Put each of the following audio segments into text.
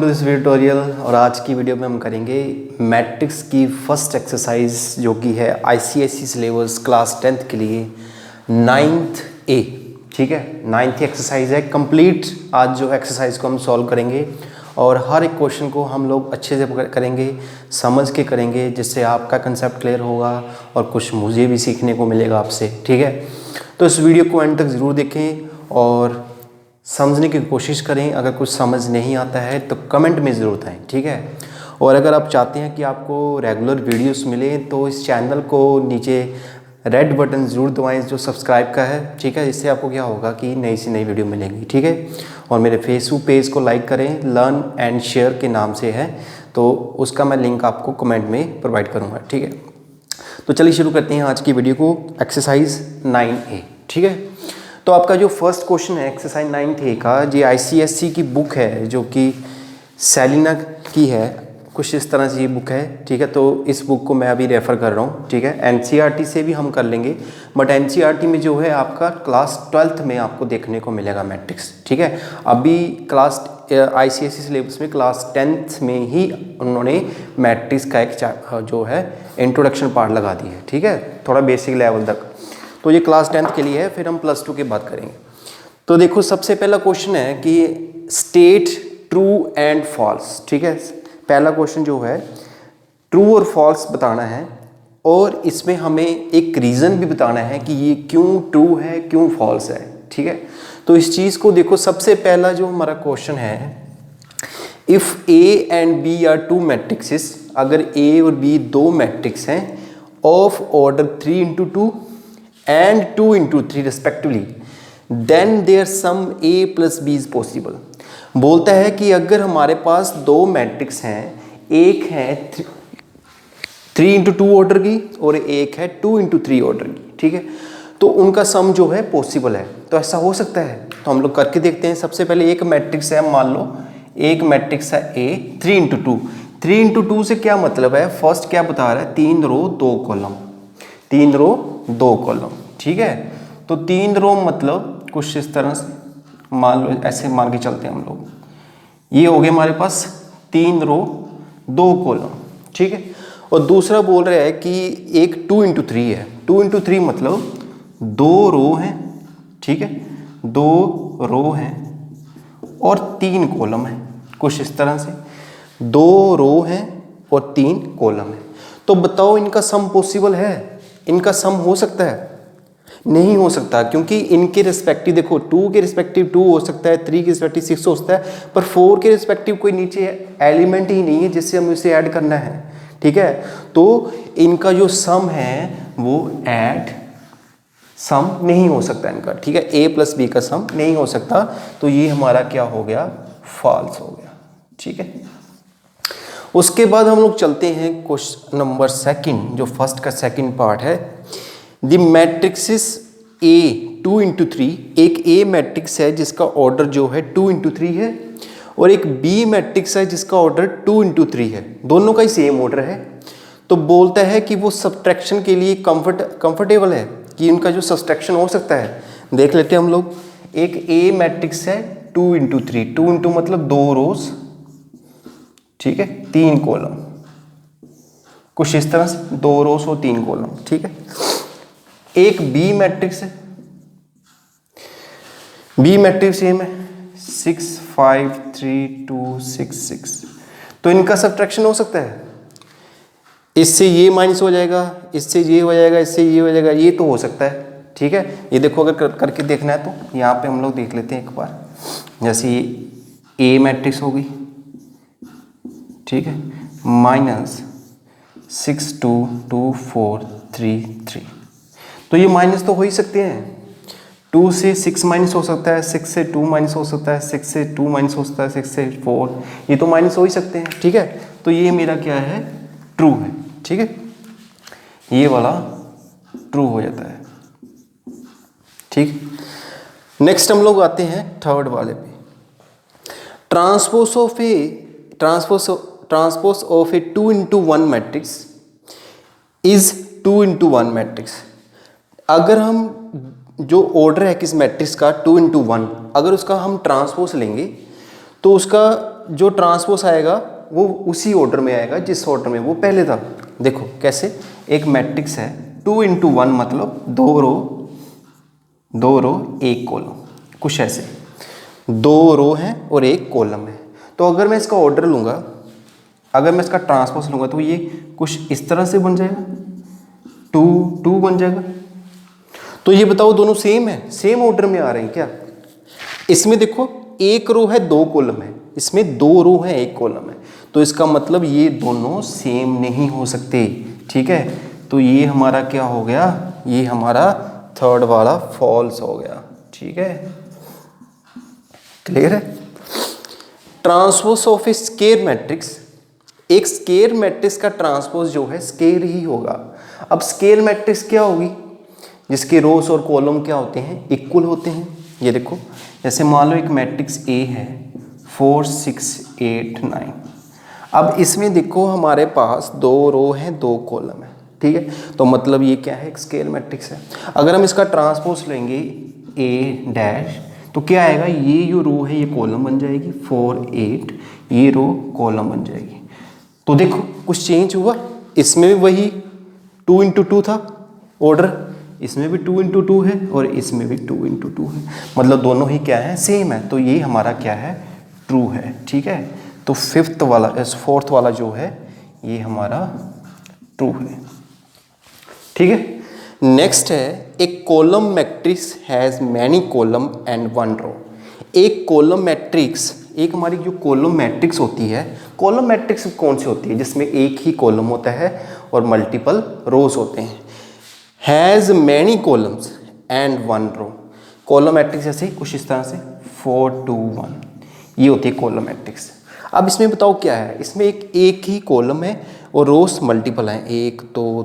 This tutorial और आज की वीडियो में हम करेंगे मैट्रिक्स की फर्स्ट एक्सरसाइज जो कि है आईसीएसई सिलेबस क्लास 10th के लिए 9th ए। ठीक है, 9th एक्सरसाइज है कंप्लीट। आज जो एक्सरसाइज को हम सॉल्व करेंगे और हर एक क्वेश्चन को हम लोग अच्छे से करेंगे, समझ के करेंगे, जिससे आपका कंसेप्ट क्लियर होगा और कुछ मुझे भी सीखने को मिलेगा आपसे। ठीक है, तो इस वीडियो को एंड तक ज़रूर देखें और समझने की कोशिश करें। अगर कुछ समझ नहीं आता है तो कमेंट में ज़रूर बताएं। ठीक है, और अगर आप चाहते हैं कि आपको रेगुलर वीडियोस मिले तो इस चैनल को नीचे रेड बटन ज़रूर दबाएं जो सब्सक्राइब का है। ठीक है, इससे आपको क्या होगा कि नई से नई वीडियो मिलेंगी। ठीक है, और मेरे फेसबुक पेज को लाइक करें, लर्न एंड शेयर के नाम से है, तो उसका मैं लिंक आपको कमेंट में प्रोवाइड करूँगा। ठीक है, तो चलिए शुरू करते हैं आज की वीडियो को। Exercise 9A। ठीक है, तो आपका जो फर्स्ट क्वेश्चन है एक्सरसाइज 9A का, ये आईसीएसई की बुक है जो कि सेलिना की है, कुछ इस तरह से ये बुक है। ठीक है, तो इस बुक को मैं अभी रेफ़र कर रहा हूँ। ठीक है, एनसीईआरटी से भी हम कर लेंगे, बट एनसीईआरटी में जो है आपका क्लास 12th में आपको देखने को मिलेगा मैट्रिक्स। ठीक है, अभी क्लास आईसीएसई सिलेबस में क्लास 10th में ही उन्होंने मैट्रिक्स का एक जो है इंट्रोडक्शन पार्ट लगा दी है। ठीक है, थोड़ा बेसिक लेवल तक, तो ये क्लास 10th के लिए है, फिर हम प्लस 2 की बात करेंगे। तो देखो, सबसे पहला क्वेश्चन है कि स्टेट ट्रू एंड फॉल्स। ठीक है, पहला क्वेश्चन जो है ट्रू और फॉल्स बताना है, और इसमें हमें एक रीज़न भी बताना है कि ये क्यों ट्रू है, क्यों फॉल्स है। ठीक है, तो इस चीज़ को देखो, सबसे पहला जो हमारा क्वेश्चन है, if A and B are two matrices, अगर ए और बी दो मैट्रिक्स हैं of order 3×2 and 2×3 respectively, then their sum a plus b is possible। बोलता है कि अगर हमारे पास दो मैट्रिक्स हैं, एक है 3×2 ऑर्डर की और एक है 2×3 ऑर्डर की। ठीक है, तो उनका सम जो है पॉसिबल है। तो ऐसा हो सकता है, तो हम लोग करके देखते हैं। सबसे पहले एक मैट्रिक्स है, मान लो एक मैट्रिक्स है ए 3×2। 3×2 से क्या मतलब है, फर्स्ट क्या बता रहा है, 3 रो 2 कॉलम, 3 रो 2 कॉलम। ठीक है, तो 3 रो मतलब कुछ इस तरह से मान लो, ऐसे मान के चलते हैं हम लोग, ये हो गए हमारे पास 3 रो 2 कॉलम। ठीक है, और दूसरा बोल रहा है कि एक 2×3 है, 2×3 मतलब 2 रो हैं। ठीक है, 2 रो हैं और 3 कॉलम है, कुछ इस तरह से 2 रो हैं और 3 कॉलम है। तो बताओ इनका सम पॉसिबल है, इनका सम हो सकता है? नहीं हो सकता, क्योंकि इनके रिस्पेक्टिव देखो, 2 के रिस्पेक्टिव 2 हो सकता है, 3 के रिस्पेक्टिव 6 हो सकता है, पर 4 के रिस्पेक्टिव कोई नीचे एलिमेंट ही नहीं है जिससे हम इसे ऐड करना है। ठीक है, तो इनका जो सम है वो ऐड सम नहीं हो सकता इनका। ठीक है, a प्लस बी का सम नहीं हो सकता, तो ये हमारा क्या हो गया, फॉल्स हो गया। ठीक है, उसके बाद हम लोग चलते हैं क्वेश्चन नंबर सेकंड, जो फर्स्ट का सेकंड पार्ट है। द मैट्रिक्सिस ए 2×3, एक ए मैट्रिक्स है जिसका ऑर्डर जो है 2×3 है, और एक बी मैट्रिक्स है जिसका ऑर्डर 2×3 है, दोनों का ही सेम ऑर्डर है। तो बोलता है कि वो सब्ट्रैक्शन के लिए कंफर्टेबल है, कि उनका जो सब्ट्रैक्शन हो सकता है। देख लेते हैं हम लोग, एक ए मैट्रिक्स है 2×3, 2 मतलब 2 रोज, ठीक है, 3 कॉलम, कुछ इस तरह से 2 रोज और 3 कॉलम। ठीक है, एक बी मैट्रिक्स है, बी मैट्रिक्स सेम है 6 5 3 2 6 6, तो इनका सब्ट्रैक्शन हो सकता है। इससे ये माइनस हो जाएगा, इससे ये हो जाएगा, इससे ये हो जाएगा, ये तो हो सकता है। ठीक है, ये देखो, अगर करके देखना है तो यहाँ पे हम लोग देख लेते हैं एक बार। जैसे ये ए मैट्रिक्स होगी, ठीक है, -6 2 2 4 3 3, तो ये माइनस तो हो ही सकते हैं। 2 से 6 माइनस हो सकता है, 6 से 2 माइनस हो सकता है, 6 से 2 माइनस हो सकता है, 6 से 4, ये तो माइनस हो ही सकते हैं। ठीक है, तो ये मेरा क्या है, ट्रू है। ठीक है, ये वाला ट्रू हो जाता है। ठीक, नेक्स्ट हम लोग आते हैं थर्ड वाले पे। Transpose of A 2×1 matrix is 2×1 matrix. अगर हम जो ऑर्डर है किस मैट्रिक्स का 2×1, अगर उसका हम ट्रांसपोज लेंगे तो उसका जो ट्रांसपोज आएगा वो उसी ऑर्डर में आएगा जिस ऑर्डर में वो पहले था। देखो कैसे, एक मैट्रिक्स है 2 into 1 मतलब 2 रो 1 कॉलम, कुछ ऐसे 2 रो हैं और 1 कॉलम है। तो अगर मैं इसका ऑर्डर लूँगा, अगर मैं इसका ट्रांसपोज लूँगा तो ये कुछ इस तरह से बन जाएगा, 2 बन जाएगा। तो ये बताओ दोनों सेम है, सेम ऑर्डर में आ रहे हैं क्या? इसमें देखो 1 रो है 2 कॉलम है, इसमें 2 रो है 1 कॉलम है, तो इसका मतलब ये दोनों सेम नहीं हो सकते। ठीक है, तो ये हमारा क्या हो गया, ये हमारा थर्ड वाला फॉल्स हो गया। ठीक है, क्लियर है। Transpose of A square matrix, एक स्केयर मैट्रिक्स का ट्रांसपोज जो है स्केयर ही होगा। अब स्केयर मैट्रिक्स क्या होगी, जिसके रोस और कॉलम क्या होते हैं, इक्वल होते हैं। ये देखो, जैसे मान लो एक मैट्रिक्स ए है 4 6 8 9। अब इसमें देखो हमारे पास 2 रो हैं 2 कॉलम है। ठीक है, तो मतलब ये क्या है, एक स्केयर मैट्रिक्स है। अगर हम इसका ट्रांसपोज लेंगे ए डैश, तो क्या आएगा, ये जो रो है ये कॉलम बन जाएगी 4 8, ये रो कॉलम बन जाएगी। तो देखो कुछ चेंज हुआ, इसमें भी वही 2 into 2 था ऑर्डर, इसमें भी 2 into 2 है और इसमें भी 2 into 2 है, मतलब दोनों ही क्या है, सेम है। तो ये हमारा क्या है, ट्रू है। ठीक है, तो फोर्थ वाला जो है ये हमारा ट्रू है। ठीक है, नेक्स्ट है, एक column matrix has many column and 1 रो। एक कॉलम मैट्रिक्स, एक हमारी जो कॉलम मैट्रिक्स होती है, कॉलम मैट्रिक्स कौन सी होती है, जिसमें एक ही कॉलम होता है और मल्टीपल रोज होते हैं। Has many columns and 1 row. Column matrix ऐसे कुछ इस तरह से 4 2 1, ये होती है कॉलम मैट्रिक्स। अब इसमें बताओ क्या है, इसमें एक ही कॉलम है और रोज मल्टीपल हैं, 1 2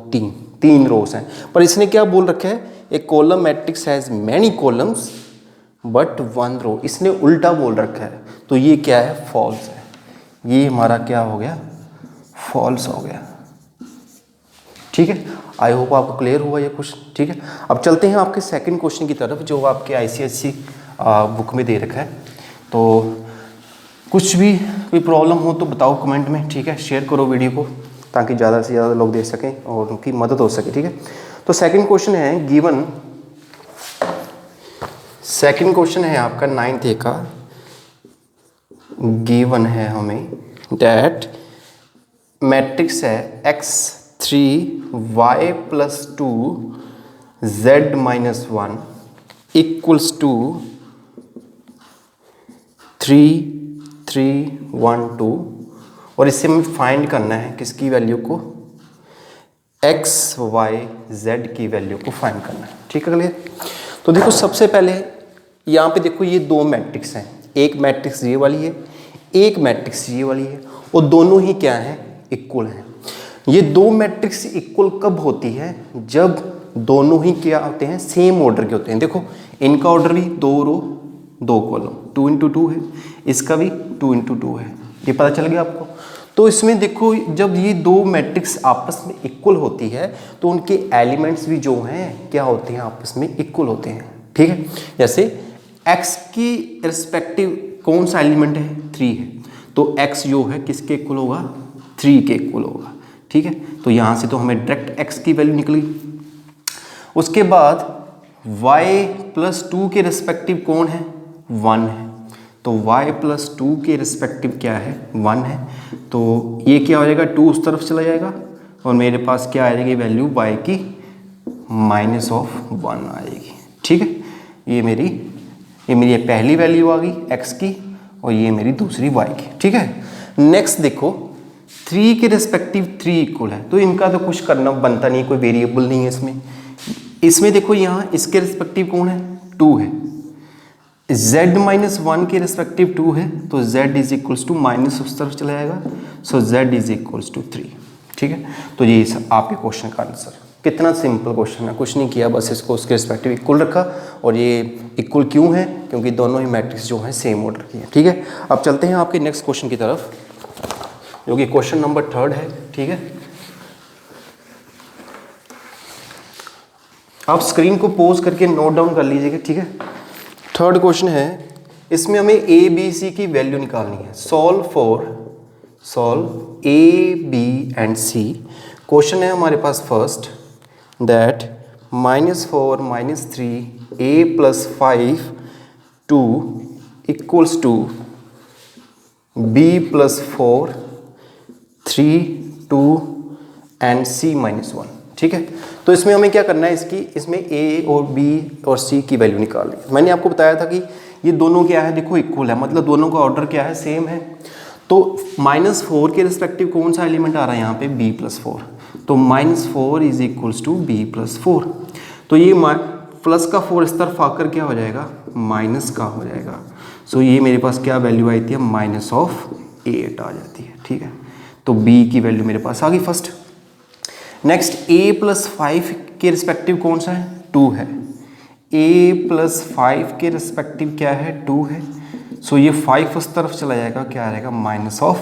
3 रोज हैं। पर इसने क्या बोल रखा है, एक column matrix has many columns but 1 रो, इसने उल्टा बोल रखा है। तो ये क्या है, फॉल्स है। ये हमारा क्या हो गया, फॉल्स हो गया। ठीक है, आई होप आपको क्लियर हुआ ये कुछ। ठीक है, अब चलते हैं आपके सेकंड क्वेश्चन की तरफ, जो आपके ICSE बुक में दे रखा है। तो कुछ भी कोई प्रॉब्लम हो तो बताओ कमेंट में। ठीक है, शेयर करो वीडियो को ताकि ज़्यादा से ज़्यादा लोग देख सकें और उनकी मदद हो सके। ठीक है, तो सेकंड क्वेश्चन है गिवन, सेकंड क्वेश्चन है आपका 9th A का। गिवन है हमें डैट मैट्रिक्स है x3 y + 2 z - 1 equals to 3 3 1 2, और इससे हमें फाइंड करना है किसकी वैल्यू को, x y z की वैल्यू को फाइंड करना है। ठीक है, क्लियर। तो देखो सबसे पहले यहाँ पे देखो ये 2 मैट्रिक्स हैं, एक मैट्रिक्स ये वाली है, एक मैट्रिक्स ये वाली है, और दोनों ही क्या हैं, इक्वल हैं। ये 2 मैट्रिक्स इक्वल कब होती है, जब दोनों ही क्या होते हैं, सेम ऑर्डर के होते हैं। देखो इनका ऑर्डर भी 2 रो 2 कॉलम, 2 into 2 है, इसका भी 2 into 2 है, ये पता चल गया आपको। तो इसमें देखो जब ये 2 मैट्रिक्स आपस में इक्वल होती है तो उनके एलिमेंट्स भी जो हैं क्या होते हैं, आपस में इक्वल होते हैं। ठीक है, जैसे x की रिस्पेक्टिव कौन सा एलिमेंट है, 3 है, तो x जो है किसके इक्वल होगा, 3 के इक्वल होगा। ठीक है, तो यहाँ से तो हमें डायरेक्ट x की वैल्यू निकली। उसके बाद y + 2 के रिस्पेक्टिव कौन है, 1 है, तो y + 2 के रिस्पेक्टिव क्या है, 1 है, तो ये क्या हो जाएगा, 2 उस तरफ चला जाएगा और मेरे पास क्या आ जाएगी वैल्यू y की -1 आएगी। ठीक है, ये मेरी पहली वैल्यू आ गई x की और ये मेरी दूसरी y की। ठीक है, नेक्स्ट देखो 3 के रिस्पेक्टिव 3 इक्वल है, तो इनका तो कुछ करना बनता नहीं, कोई वेरिएबल नहीं है इसमें देखो यहाँ इसके रिस्पेक्टिव कौन है, 2 है, z - 1 के रिस्पेक्टिव 2 है, तो z = माइनस उस तरफ चला जाएगा, सो z = 3। ठीक है, तो ये आपके क्वेश्चन का आंसर। कितना सिंपल क्वेश्चन है, कुछ नहीं किया, बस इसको उसके रिस्पेक्टिव इक्वल रखा। और ये इक्वल क्यों है, क्योंकि दोनों ही मैट्रिक्स जो हैं सेम ऑर्डर की है। ठीक है, अब चलते हैं आपके नेक्स्ट क्वेश्चन की तरफ, जो कि क्वेश्चन नंबर 3 है। ठीक है, आप स्क्रीन को पॉज करके नोट डाउन कर लीजिएगा। ठीक है, 3rd क्वेश्चन है, इसमें हमें ए बी सी की वैल्यू निकालनी है। Solve A B and C. Question है हमारे पास first that -4 -3 a + 5 2 equals to b + 4 3 2 and c -1। ठीक है, तो इसमें हमें क्या करना है, इसमें a और b और c की वैल्यू निकालनी है। मैंने आपको बताया था कि ये दोनों क्या है, देखो इक्वल है, मतलब दोनों का ऑर्डर क्या है, सेम है। तो -4 के रिस्पेक्टिव कौन सा एलिमेंट आ रहा है यहाँ पे, b + 4। तो -4 = b + 4। तो ये प्लस का 4 इस तरफ आकर क्या हो जाएगा, माइनस का हो जाएगा। सो ये मेरे पास क्या वैल्यू आई थी, -8 आ जाती है। ठीक है, तो b की वैल्यू मेरे पास आ गई फर्स्ट। नेक्स्ट a + 5 के रिस्पेक्टिव कौन सा है, 2 है। a + 5 के रिस्पेक्टिव क्या है, 2 है। सो ये 5 उस तरफ चला जाएगा, क्या आएगा, -3।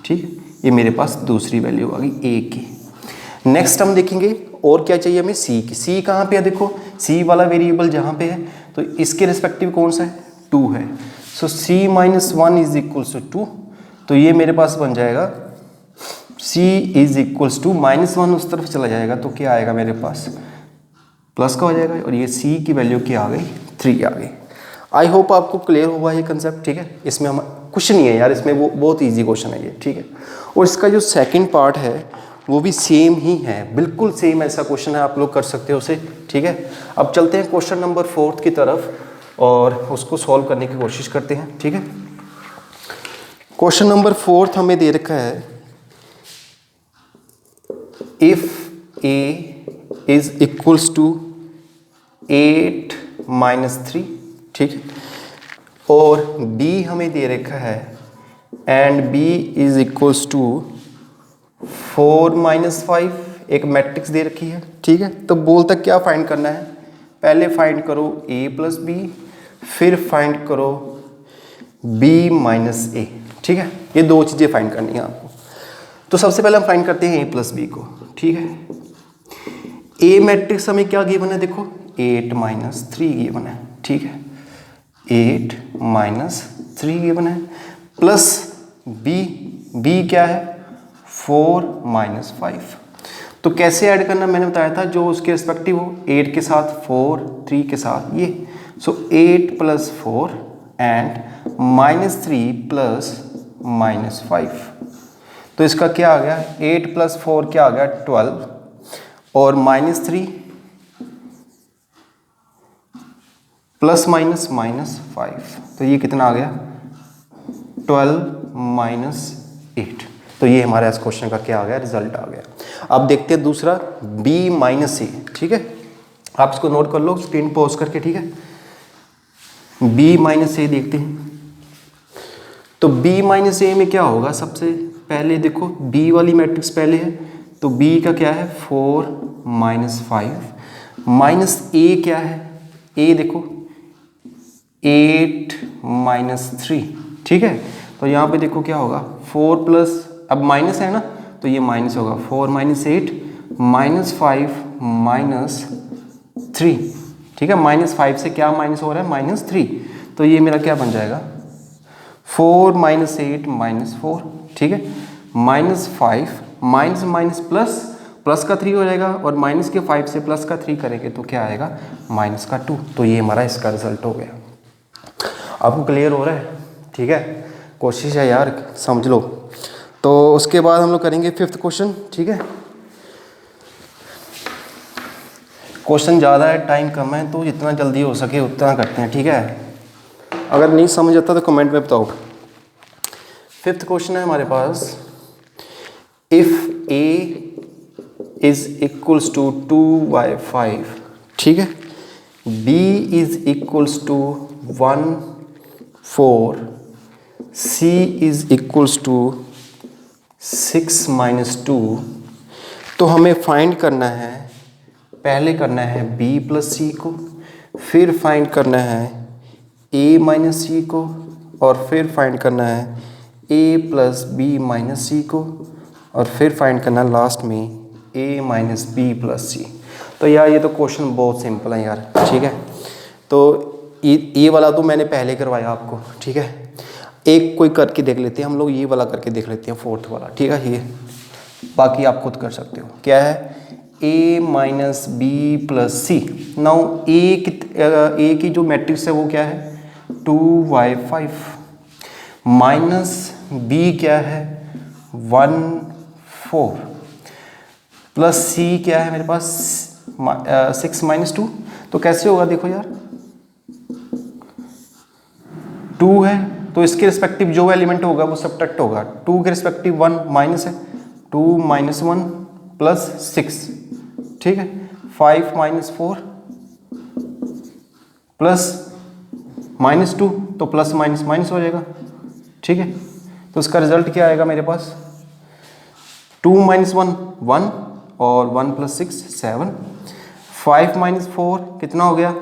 ठीक, ये मेरे पास दूसरी वैल्यू आ गई a की। नेक्स्ट हम देखेंगे और क्या चाहिए हमें, c की। c कहाँ पे है, देखो c वाला वेरिएबल जहाँ पे है, तो इसके रिस्पेक्टिव कौन सा है, 2 है। सो c - 1 = 2। तो ये मेरे पास बन जाएगा c = -1 उस तरफ चला जाएगा, तो क्या आएगा मेरे पास, प्लस का हो जाएगा। और ये c की वैल्यू क्या आ गई, 3 आ गई। आई होप आपको क्लियर हुआ ये कंसेप्ट। ठीक है, इसमें हम कुछ नहीं है यार, इसमें वो बहुत ईजी क्वेश्चन है ये। ठीक है, और इसका जो सेकंड पार्ट है वो भी सेम ही है, बिल्कुल सेम ऐसा क्वेश्चन है, आप लोग कर सकते हो उसे। ठीक है, अब चलते हैं क्वेश्चन नंबर 4 की तरफ और उसको सॉल्व करने की कोशिश करते हैं। ठीक है, क्वेश्चन नंबर 4 हमें दे रखा है, if a is equals to 8 - 3। ठीक है, और b हमें दे रखा है and b is equals to 4 - 5, एक मैट्रिक्स दे रखी है। ठीक है, तो बोल तक क्या फाइंड करना है, पहले फाइंड करो a + b, फिर फाइंड करो b - a। ठीक है, ये दो चीज़ें फाइंड करनी है आपको। तो सबसे पहले हम फाइंड करते हैं a + b को। ठीक है, a मैट्रिक्स हमें क्या गिवन है, देखो 8 - 3 गिवन है। ठीक है, 8 - 3 गिवन है, प्लस b क्या है, 4 - 5। तो कैसे ऐड करना मैंने बताया था, जो उसके रिस्पेक्टिव हो, 8 के साथ 4, 3 के साथ ये। सो 8 + 4 एंड -3 + -5। तो इसका क्या आ गया, 8 + 4 क्या आ गया, 12, और -3 ± -5, तो ये कितना आ गया, 12 - 8। तो ये हमारा इस क्वेश्चन का क्या आ गया, रिजल्ट आ गया। अब देखते हैं दूसरा b - a। ठीक है, आप इसको नोट कर लो स्क्रीन पॉज करके। ठीक है, b - a देखते हैं। तो b - a में क्या होगा, सबसे पहले देखो b वाली मैट्रिक्स पहले है, तो b का क्या है, 4 - 5 माइनस a क्या है, a देखो 8 - 3। ठीक है, तो यहाँ पे देखो क्या होगा, 4 प्लस, अब माइनस है ना, तो ये माइनस होगा, 4 - 8 -5 -3। ठीक है, -5 से क्या माइनस हो रहा है, -3। तो ये मेरा क्या बन जाएगा, 4 - 8 -4। ठीक है, -5 माइनस प्लस का 3 हो जाएगा, और माइनस के 5 से प्लस का 3 करेंगे तो क्या आएगा, -2। तो ये हमारा इसका रिजल्ट हो गया। आपको क्लियर हो रहा है, ठीक है, कोशिश है यार, समझ लो। तो उसके बाद हम लोग करेंगे 5th क्वेश्चन। ठीक है, क्वेश्चन ज़्यादा है, टाइम कम है, तो जितना जल्दी हो सके उतना करते हैं। ठीक है, अगर नहीं समझ आता तो कमेंट में बताओ। 5th क्वेश्चन है हमारे पास, if a is equals to 2/5, ठीक है, b is equals to 1 4, c is equals to 6 - 2। तो हमें फाइंड करना है, पहले करना है b + c को, फिर फाइंड करना है a - c को, और फिर फाइंड करना है a + b - c को, और फिर फाइंड करना है लास्ट में a - b + c। तो यार ये तो क्वेश्चन बहुत सिंपल है यार। ठीक है, तो ये वाला तो मैंने पहले करवाया आपको, ठीक है। एक कोई करके देख लेते हैं हम लोग, ये वाला करके देख लेते हैं, फोर्थ वाला, ठीक है। ये बाकी आप खुद कर सकते हो। क्या है, a minus B plus C. Now A की जो मैट्रिक्स है वो क्या है, 2y5 माइनस बी क्या है 1 4 प्लस सी क्या है मेरे पास 6 माइनस 2। तो कैसे होगा देखो यार, 2 है तो इसके रिस्पेक्टिव जो एलिमेंट होगा वो सब्ट्रैक्ट होगा। 2 के रिस्पेक्टिव 1 माइनस है, 2 माइनस 1 प्लस 6, ठीक है। 5 माइनस 4 प्लस माइनस 2, तो प्लस माइनस माइनस हो जाएगा, ठीक है। तो इसका रिजल्ट क्या आएगा मेरे पास, 2 माइनस 1 1 और 1 प्लस 6 7। 5 माइनस 4 कितना हो गया,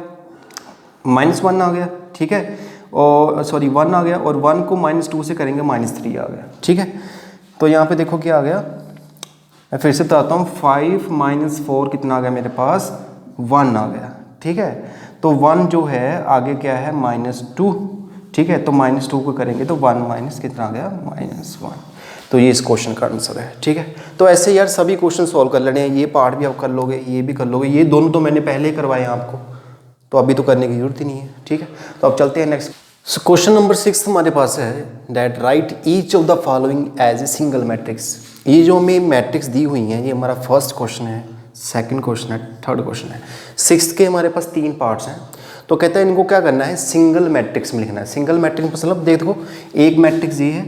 -1 आ गया, ठीक है। और सॉरी 1 आ गया, और 1 को -2 से करेंगे -3 आ गया, ठीक है। तो यहाँ पे देखो क्या आ गया, मैं फिर से बताता हूँ। 5 माइनस 4 कितना आ गया मेरे पास, 1 आ गया, ठीक है। तो 1 जो है आगे क्या है -2, ठीक है। तो -2 को करेंगे तो 1 माइनस कितना आ गया, -1। तो ये इस क्वेश्चन का आंसर है, ठीक है। तो ऐसे यार सभी क्वेश्चन सॉल्व कर लेने हैं, ये पार्ट भी आप कर लोगे, ये भी कर लोगे। ये दोनों तो मैंने पहले ही करवाए हैं आपको, तो अभी तो करने की जरूरत ही नहीं है, ठीक है। तो अब चलते हैं नेक्स्ट। क्वेश्चन नंबर 6 हमारे पास है, that right each of the following as a single matrix. ये जो हमें मैट्रिक्स दी हुई हैं, ये हमारा फर्स्ट क्वेश्चन है, सेकंड क्वेश्चन है, थर्ड क्वेश्चन है। 6 के हमारे पास 3 पार्ट्स हैं। तो कहते हैं इनको क्या करना है, सिंगल मैट्रिक्स में लिखना है। सिंगल मैट्रिक्स मतलब देखो, एक मैट्रिक्स ये है,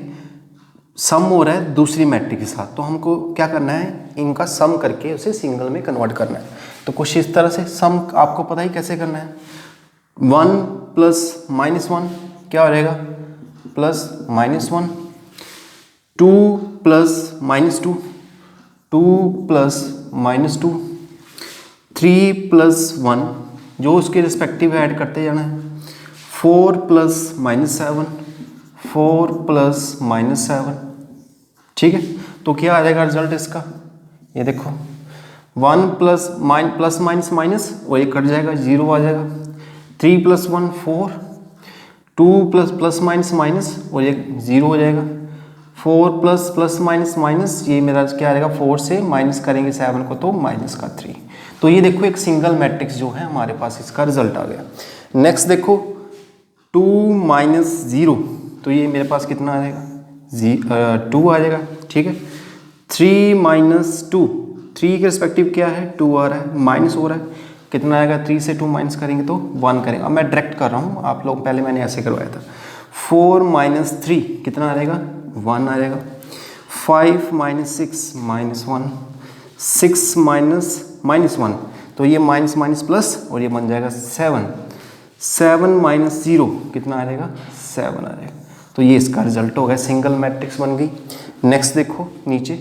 सम हो रहा है दूसरी मैट्रिक्स के साथ, तो हमको क्या करना है, इनका सम करके उसे सिंगल में कन्वर्ट करना है। तो कुछ इस तरह से सम आपको पता ही कैसे करना है। 1 प्लस -1 क्या हो जाएगा, प्लस -1। 2 plus -2, 2 plus -2। 3 प्लस 1 जो उसके रिस्पेक्टिव ऐड करते जाना है। 4 प्लस -7, 4 प्लस -7, ठीक है। तो क्या आ जाएगा रिजल्ट इसका, ये देखो 1 प्लस माइनस माइनस और ये कट जाएगा, 0 आ जाएगा। 3 plus 1 4, 2 plus plus minus minus और ये 0 हो जाएगा। 4 प्लस प्लस माइनस माइनस, ये मेरा क्या आ जाएगा, 4 से माइनस करेंगे 7 को तो -3। तो ये देखो एक सिंगल मैट्रिक्स जो है हमारे पास, इसका रिजल्ट आ गया। नेक्स्ट देखो 2 माइनस 0, तो ये मेरे पास कितना आ जाएगा, 2 आ जाएगा, ठीक है। 3 माइनस 2, 3 के रिस्पेक्टिव क्या है, 2 आ रहा है, माइनस हो रहा है, कितना आएगा, 3 से 2 माइनस करेंगे तो 1 करेंगे। अब मैं डायरेक्ट कर रहा हूँ, आप लोग पहले मैंने ऐसे करवाया था। 4 माइनस 3 कितना आ जाएगा, 1 आ जाएगा। 5 माइनस 6 -1, 6 माइनस -1, तो ये माइनस माइनस प्लस और ये बन जाएगा 7। 7 माइनस 0 कितना आ जाएगा, 7 आ जाएगा। तो ये इसका रिजल्ट हो गया, सिंगल मैट्रिक्स बन गई। नेक्स्ट देखो नीचे,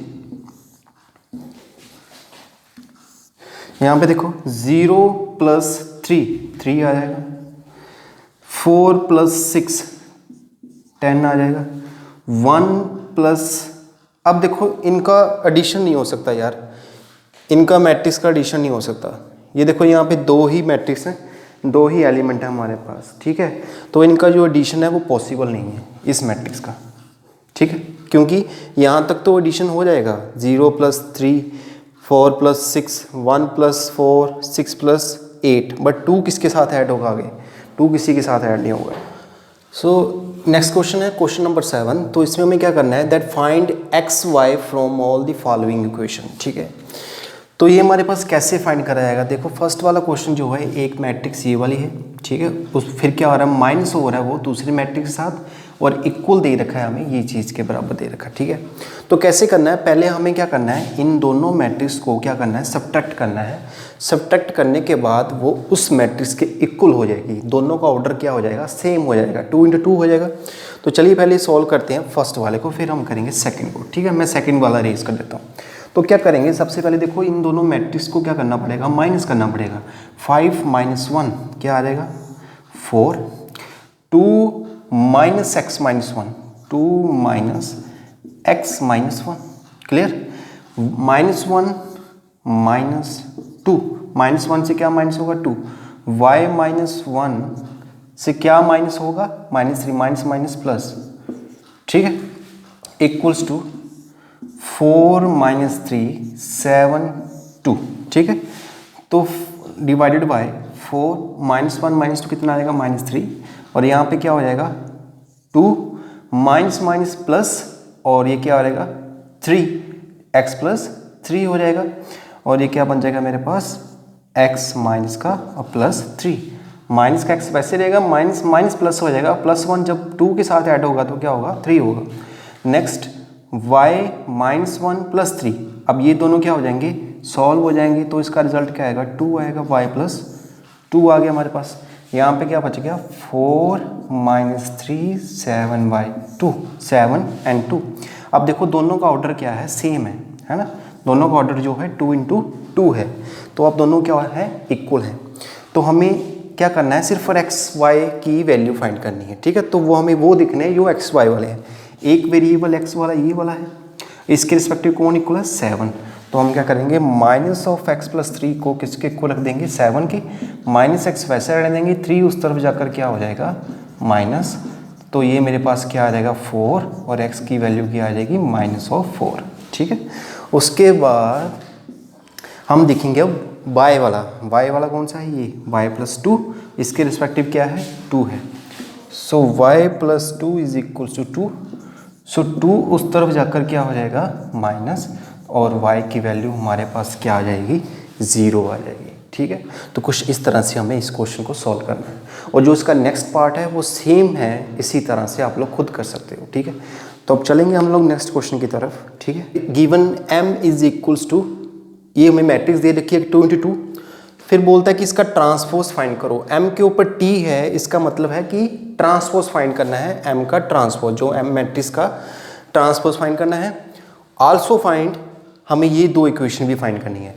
यहाँ पे देखो 0 प्लस 3 आ जाएगा। 4 प्लस 6 10 आ जाएगा। 1 प्लस, अब देखो इनका एडिशन नहीं हो सकता यार, इनका मैट्रिक्स का एडिशन नहीं हो सकता। ये देखो यहाँ पे 2 ही मैट्रिक्स हैं, 2 ही एलिमेंट है हमारे पास, ठीक है। तो इनका जो एडिशन है वो पॉसिबल नहीं है इस मैट्रिक्स का, ठीक है। क्योंकि यहाँ तक तो एडिशन हो जाएगा, 0 plus 3, 4 plus 6, 1 plus 4, 6 plus 8, but 2 किसके साथ ऐड होगा आगे, 2 किसी के साथ ऐड नहीं होगा। सो नेक्स्ट क्वेश्चन है क्वेश्चन नंबर 7। तो इसमें हमें क्या करना है, that find X Y from all the following equation, ठीक है। तो ये हमारे पास कैसे फाइंड करा जाएगा, देखो फर्स्ट वाला क्वेश्चन जो है, एक मैट्रिक्स ये वाली है, ठीक है। उस फिर क्या हो रहा है, माइनस हो रहा है वो दूसरे मैट्रिक्स के साथ, और इक्वल दे रखा है हमें, ये चीज़ के बराबर दे रखा है, ठीक है। तो कैसे करना है, पहले हमें क्या करना है, इन दोनों मैट्रिक्स को क्या करना है, सब्ट्रैक्ट करना है। सब्ट्रैक्ट करने के बाद वो उस मैट्रिक्स के इक्वल हो जाएगी, दोनों का ऑर्डर क्या हो जाएगा, सेम हो जाएगा, 2 × 2 हो जाएगा। तो चलिए पहले सॉल्व करते हैं फर्स्ट वाले को, फिर हम करेंगे सेकेंड को, ठीक है। मैं सेकेंड वाला रेज कर देता हूँ। तो क्या करेंगे, सबसे पहले देखो इन दोनों मैट्रिक्स को क्या करना पड़ेगा, माइनस करना पड़ेगा। 5 माइनस 1 क्या आ जाएगा, 4। 2 minus x minus 1, 2 minus x minus 1, clear. -1 -2, -1 से क्या माइनस होगा, 2। y -1 से क्या माइनस होगा, -3 माइनस माइनस प्लस, ठीक है, इक्वल्स टू 4 - 3 7 2, ठीक है। तो डिवाइडेड बाय 4 -1 -2 कितना आएगा -3, और यहाँ पे क्या हो जाएगा 2 माइनस माइनस प्लस, और ये क्या हो जाएगा 3 x + 3 हो जाएगा, और ये क्या बन जाएगा मेरे पास x माइनस का और +3, माइनस का x वैसे रहेगा, माइनस माइनस प्लस हो जाएगा, +1 जब 2 के साथ ऐड होगा तो क्या होगा 3 होगा। नेक्स्ट y -1 + 3, अब ये दोनों क्या हो जाएंगे सॉल्व हो जाएंगे, तो इसका रिजल्ट क्या आएगा 2 आएगा, y + 2 आ गया हमारे पास। यहाँ पे क्या बच गया 4 - 3 7y 2 7 and 2। अब देखो दोनों का ऑर्डर क्या है सेम है ना, दोनों का ऑर्डर जो है 2 × 2 है, तो अब दोनों क्या है इक्वल है। तो हमें क्या करना है सिर्फ x y की वैल्यू फाइंड करनी है, ठीक है। तो वो हमें वो दिखने हैं जो x y वाले हैं, एक वेरिएबल x वाला ये वाला है, इसके रिस्पेक्टिव कौन इक्वल है 7, तो हम क्या करेंगे -(x + 3) को किसके इक्वल रख देंगे 7 की, -x वैसे रहने देंगे, 3 उस तरफ जाकर क्या हो जाएगा माइनस, तो ये मेरे पास क्या आ जाएगा 4, और x की वैल्यू क्या आ जाएगी -4, ठीक है। उसके बाद हम देखेंगे अब y वाला कौन सा है ये y + 2, इसके रिस्पेक्टिव क्या है 2 है, सो y + 2 = 2, सो 2 उस तरफ जाकर क्या हो जाएगा माइनस, और y की वैल्यू हमारे पास क्या आ जाएगी 0 आ जाएगी, ठीक है। तो कुछ इस तरह से हमें इस क्वेश्चन को सॉल्व करना है, और जो इसका नेक्स्ट पार्ट है वो सेम है, इसी तरह से आप लोग खुद कर सकते हो, ठीक है। तो अब चलेंगे हम लोग नेक्स्ट क्वेश्चन की तरफ, ठीक है। गिवन m = ये हमें मैट्रिक्स दे रखी है 2 × 2, फिर बोलता है कि इसका ट्रांसपोज फाइंड करो, m के ऊपर t है, इसका मतलब है कि ट्रांसपोज फाइंड करना है, m का ट्रांसपोज, जो m मैट्रिक्स का ट्रांसपोज फाइंड करना है। आल्सो फाइंड, हमें ये दो इक्वेशन भी फाइंड करनी है,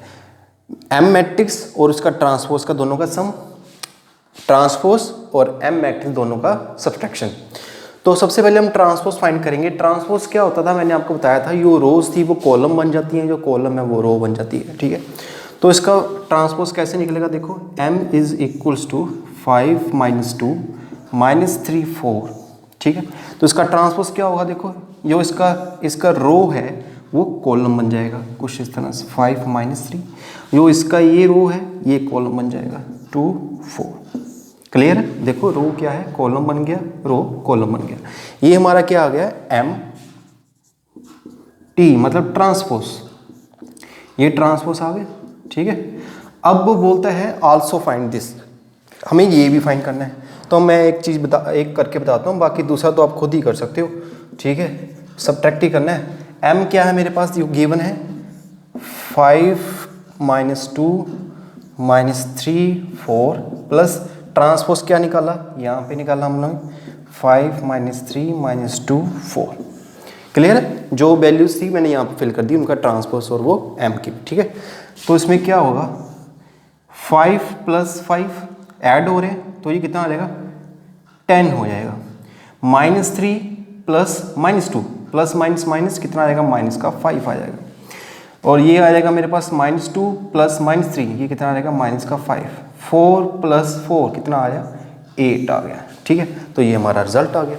m मैट्रिक्स और उसका ट्रांसपोज का दोनों का सम, ट्रांसपोज और m मैट्रिक्स दोनों का सब्ट्रैक्शन। तो सबसे पहले हम ट्रांसपोज फाइंड करेंगे। ट्रांसपोज क्या होता था मैंने आपको बताया था, जो रोज थी वो कॉलम बन जाती हैं, जो कॉलम है वो रो बन जाती है, ठीक है। तो इसका ट्रांसपोज कैसे निकलेगा देखो, m = 5 - 2 - 3 4, ठीक है। तो इसका ट्रांसपोज क्या होगा देखो, जो इसका रो है वो कॉलम बन जाएगा कुछ इस तरह से 5 - 3, जो इसका ये रो है ये कॉलम बन जाएगा 2 4, क्लियर है। देखो रो क्या है कॉलम बन गया, रो कॉलम बन गया, ये हमारा क्या आ गया m t मतलब ट्रांसपोज, ये ट्रांसपोज आ गया, ठीक है। अब वो बोलता है आल्सो फाइंड दिस, हमें ये भी फाइंड करना है। तो मैं एक चीज़ एक करके बताता हूँ, बाकी दूसरा तो आप खुद ही कर सकते हो, ठीक है। सबट्रैक्ट ही करना है। m क्या है मेरे पास गिवन है 5 - 2 - 3 4 प्लस ट्रांसपोज क्या निकाला, यहाँ पे निकाला हम लोग 5 - 3 - 2 4, क्लियर है। जो वैल्यूज थी मैंने यहाँ पे फिल कर दी, उनका ट्रांसपोज और वो m की, ठीक है। तो इसमें क्या होगा 5 + 5 ऐड हो रहे हैं, तो ये कितना आ जाएगा 10 हो जाएगा, -3 प्लस -2 प्लस माइनस माइनस कितना आ जाएगा -5 आ जाएगा, और ये आ जाएगा मेरे पास -2 प्लस -3, ये कितना आ जाएगा -5, 4 + 4 कितना आया 8 आ गया, ठीक है। तो ये हमारा रिजल्ट आ गया।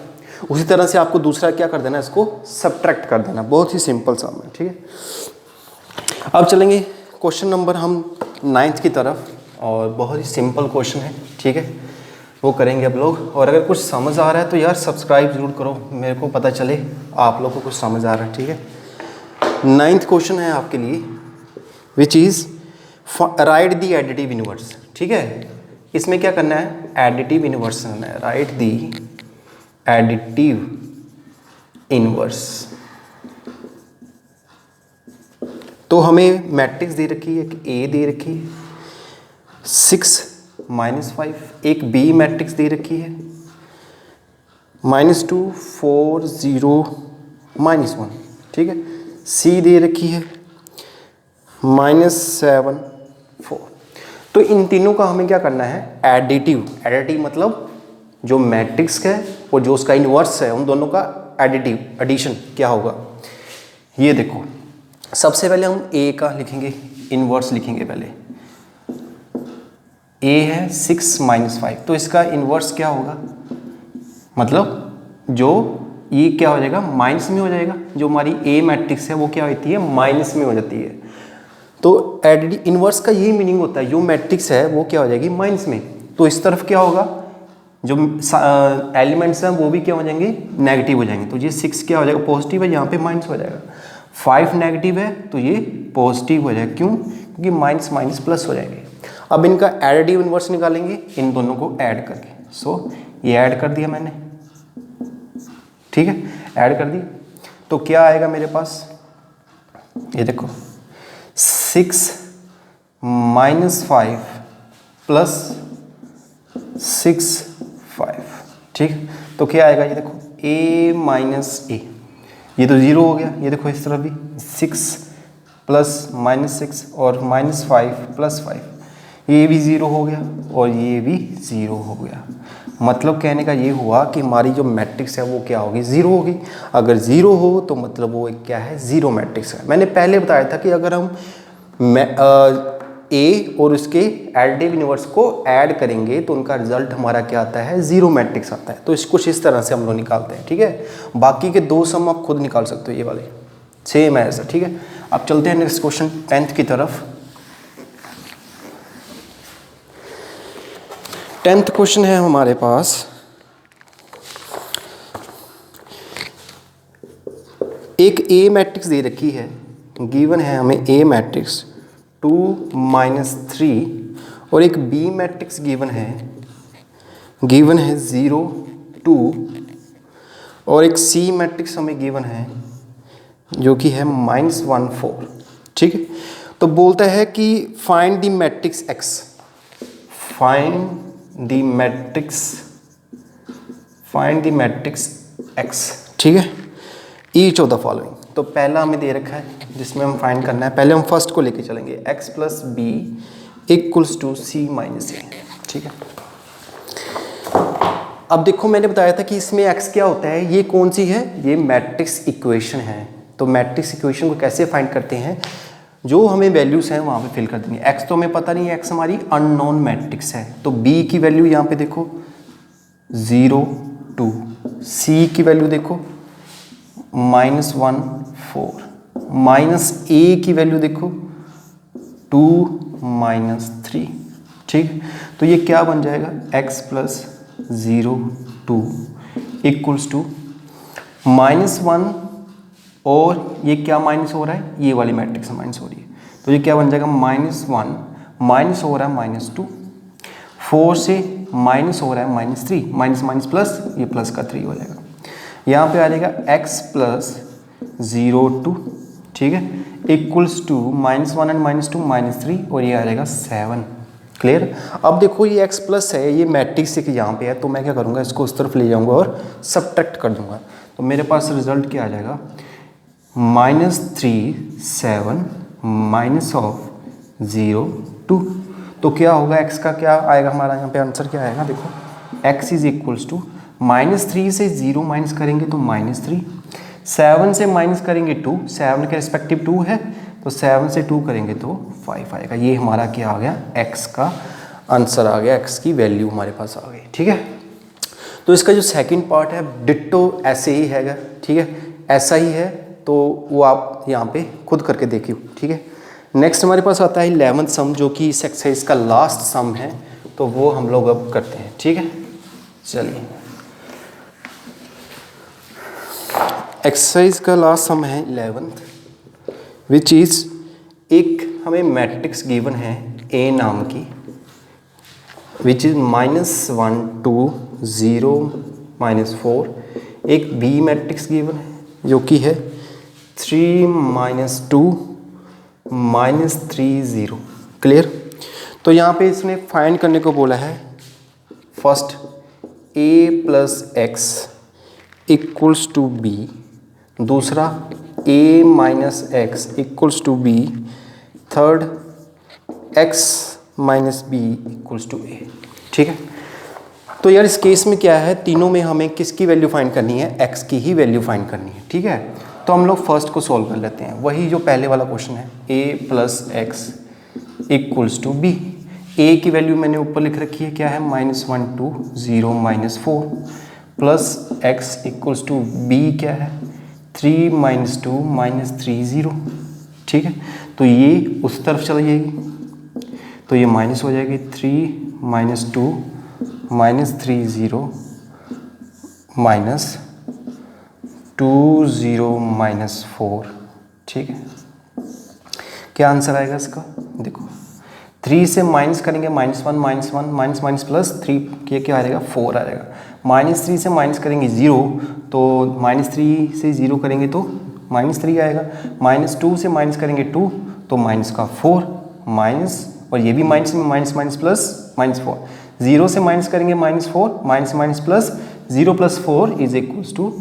उसी तरह से आपको दूसरा क्या कर देना, इसको सब्ट्रैक्ट कर देना, बहुत ही सिंपल सा है, ठीक है। अब चलेंगे क्वेश्चन नंबर हम 9th की तरफ, और बहुत ही सिंपल क्वेश्चन है, ठीक है, वो करेंगे अब लोग। और अगर कुछ समझ आ रहा है तो यार सब्सक्राइब जरूर करो, मेरे को पता चले आप लोगों को कुछ समझ आ रहा है, ठीक है। 9th क्वेश्चन है आपके लिए, which is right the additive inverse, ठीक है। इसमें क्या करना है, एडिटिव इनवर्स करना है, राइट द एडिटिव इनवर्स। तो हमें मैट्रिक्स दे रखी है, एक ए दे रखी है 6 - 5, एक बी मैट्रिक्स दे रखी है -2 4 0 -1, ठीक है। सी दे रखी है -7 4। तो इन तीनों का हमें क्या करना है, एडिटिव मतलब जो मैट्रिक्स है और जो उसका इन्वर्स है, उन दोनों का एडिशन क्या होगा। ये देखो सबसे पहले हम ए का लिखेंगे, इन्वर्स लिखेंगे पहले, ए है 6 माइनस 5, तो इसका इन्वर्स क्या होगा, मतलब जो ये क्या हो जाएगा, माइनस में हो जाएगा। जो हमारी ए मैट्रिक्स है वो क्या होती है, माइनस में हो जाती है। तो एडिडी इन्वर्स का यही मीनिंग होता है, जो मैट्रिक्स है वो क्या हो जाएगी, माइनस में। तो इस तरफ क्या होगा, जो एलिमेंट्स हैं वो भी क्या हो जाएंगे, नेगेटिव हो जाएंगे। तो ये 6 क्या हो जाएगा, पॉजिटिव है, यहाँ पे माइनस हो जाएगा। 5 नेगेटिव है तो ये पॉजिटिव हो जाएगा, क्यों, क्योंकि माइनस माइनस प्लस हो जाएंगे। अब इनका एडिटिव इन्वर्स निकालेंगे इन दोनों को ऐड करके। सो ये ऐड कर दिया मैंने, ठीक है, ऐड कर दिया। तो क्या आएगा मेरे पास, ये देखो 6 माइनस 5 प्लस 6 5, ठीक। तो क्या आएगा, ये देखो a माइनस ए, ये तो 0 हो गया। ये देखो इस तरफ भी 6 प्लस माइनस 6 और माइनस 5 प्लस 5, ये भी 0 हो गया और ये भी 0 हो गया। मतलब कहने का ये हुआ कि हमारी जो मैट्रिक्स है वो क्या होगी, 0 होगी। अगर 0 हो तो मतलब वो क्या है, 0 मैट्रिक्स है। मैंने पहले बताया था कि अगर हम ए और उसके एडिटिव इन्वर्स को ऐड करेंगे तो उनका रिजल्ट हमारा क्या आता है, 0 मैट्रिक्स आता है। तो इसको इस तरह से हम लोग निकालते हैं, ठीक है। बाकी के 2 सम आप खुद निकाल सकते हो, ये वाले सेम है ऐसा, ठीक है। अब चलते हैं नेक्स्ट क्वेश्चन 10th की तरफ। 10th क्वेश्चन है हमारे पास, एक ए मैट्रिक्स दे रखी है, गिवन है हमें ए मैट्रिक्स 2 माइनस 3 और एक बी मैट्रिक्स गिवन है 0 2 और एक सी मैट्रिक्स हमें गिवन है जो कि है -1 4, ठीक है। तो बोलता है कि find the matrix x, find the matrix x, ठीक है, ईच ऑफ द फॉलोइंग। तो पहला हमें दे रखा है जिसमें हम फाइंड करना है। पहले हम फर्स्ट को लेके चलेंगे, x plus B equals to C minus A, ठीक है। अब देखो मैंने बताया था कि इसमें x क्या होता है, ये कौन सी है, ये मैट्रिक्स इक्वेशन है। तो मैट्रिक्स इक्वेशन को कैसे फाइंड करते हैं, जो हमें वैल्यूज हैं वहाँ पे फिल कर देंगे। x तो हमें पता नहीं है, x हमारी अननोन मैट्रिक्स है। तो b की वैल्यू यहाँ पे देखो 0 2, c की वैल्यू देखो -1 4, माइनस ए की वैल्यू देखो 2 माइनस 3, ठीक। तो ये क्या बन जाएगा, x प्लस 0 2 इक्वल्स टू -1 और ये क्या माइनस हो रहा है, ये वाली मैट्रिक्स माइनस हो रही है। तो ये क्या बन जाएगा, -1 माइनस हो रहा है -2, 4 से माइनस हो रहा है -3, माइनस माइनस प्लस, ये प्लस का 3 हो जाएगा। यहाँ पे आ जाएगा x प्लस 0 2, ठीक है, इक्वल्स टू -1 एंड -2 -3 और ये आ जाएगा 7, क्लियर। अब देखो ये x प्लस है, ये मैट्रिक्स है कि यहाँ पे है, तो मैं क्या करूँगा, इसको उस तरफ ले जाऊँगा और सब्ट्रैक्ट कर दूँगा। तो मेरे पास रिजल्ट क्या आ जाएगा, -3 7 माइनस ऑफ 0 2। तो क्या होगा, x का क्या आएगा, हमारा यहाँ पे आंसर क्या आएगा, देखो x इज इक्वल्स टू -3 से 0 माइनस करेंगे तो -3, 7 से माइनस करेंगे 2, 7 के रिस्पेक्टिव 2 है, तो 7 से 2 करेंगे तो 5 आएगा। ये हमारा क्या आ गया, x का आंसर आ गया, x की वैल्यू हमारे पास आ गई, ठीक है। तो इसका जो सेकंड पार्ट है डिट्टो ऐसे ही हैगा, ठीक है, ऐसा ही है, तो वो आप यहाँ पे खुद करके देखिए, ठीक है। नेक्स्ट हमारे पास आता है 11th सम, जो कि इस एक्सरसाइज का लास्ट सम है, तो वो हम लोग अब करते हैं, ठीक है। चलिए, एक्सरसाइज का लास्ट सम है 11th, विच इज़ एक हमें मैट्रिक्स गिवन है ए नाम की, विच इज़ -1 2 0 -4। एक बी मैट्रिक्स गिवन है जो कि है 3 2 -3 0, क्लियर। तो यहाँ पे इसने फाइंड करने को बोला है, first a plus X equals to B, दूसरा a minus X equals to B, third x minus B equals to a, ठीक है। तो यार इस केस में क्या है, तीनों में हमें किसकी वैल्यू फाइंड करनी है, x की ही वैल्यू फाइंड करनी है, ठीक है। तो हम लोग फर्स्ट को सॉल्व कर लेते हैं, वही जो पहले वाला क्वेश्चन है, a plus X equals to B. A की वैल्यू मैंने ऊपर लिख रखी है, क्या है, -1 2 0 -4 plus X equals to B क्या है, 3 - 2 -3 0। ठीक है, तो ये उस तरफ चली जाएगी, तो ये माइनस हो जाएगी 3 - 2 -3 0 -2 0 -4। ठीक है, क्या आंसर आएगा इसका, देखो 3 से माइनस करेंगे -1 -1 माइनस माइनस प्लस 3 किया क्या आएगा, 4 आएगा। -3 से माइनस करेंगे 0, तो -3 से 0 करेंगे तो -3 आएगा। -2 से माइनस करेंगे 2, तो माइनस का 4 माइनस, और ये भी माइनस में माइनस माइनस प्लस -4। 0 से माइनस करेंगे -4 minus minus plus 0 + 4 is equals to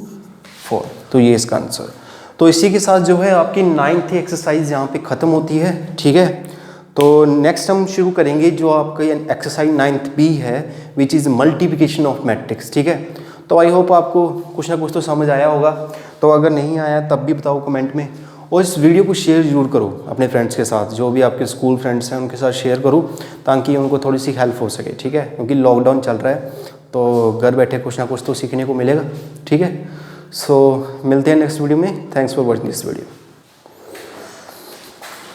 4। तो ये इसका आंसर। तो इसी के साथ जो है आपकी 9th एक्सरसाइज यहाँ पे ख़त्म होती है। ठीक है, तो नेक्स्ट हम शुरू करेंगे जो आपका एक्सरसाइज 9th B है, which is multiplication of matrix. ठीक है, तो आई होप आपको कुछ ना कुछ तो समझ आया होगा। तो अगर नहीं आया तब भी बताओ कमेंट में, और इस वीडियो को शेयर ज़रूर करो अपने फ्रेंड्स के साथ, जो भी आपके स्कूल फ्रेंड्स हैं उनके साथ शेयर करो, ताकि उनको थोड़ी सी हेल्प हो सके। ठीक है, क्योंकि लॉकडाउन चल रहा है, तो घर बैठे कुछ ना कुछ तो सीखने को मिलेगा। ठीक है, सो मिलते हैं नेक्स्ट वीडियो में। Thanks for watching this video.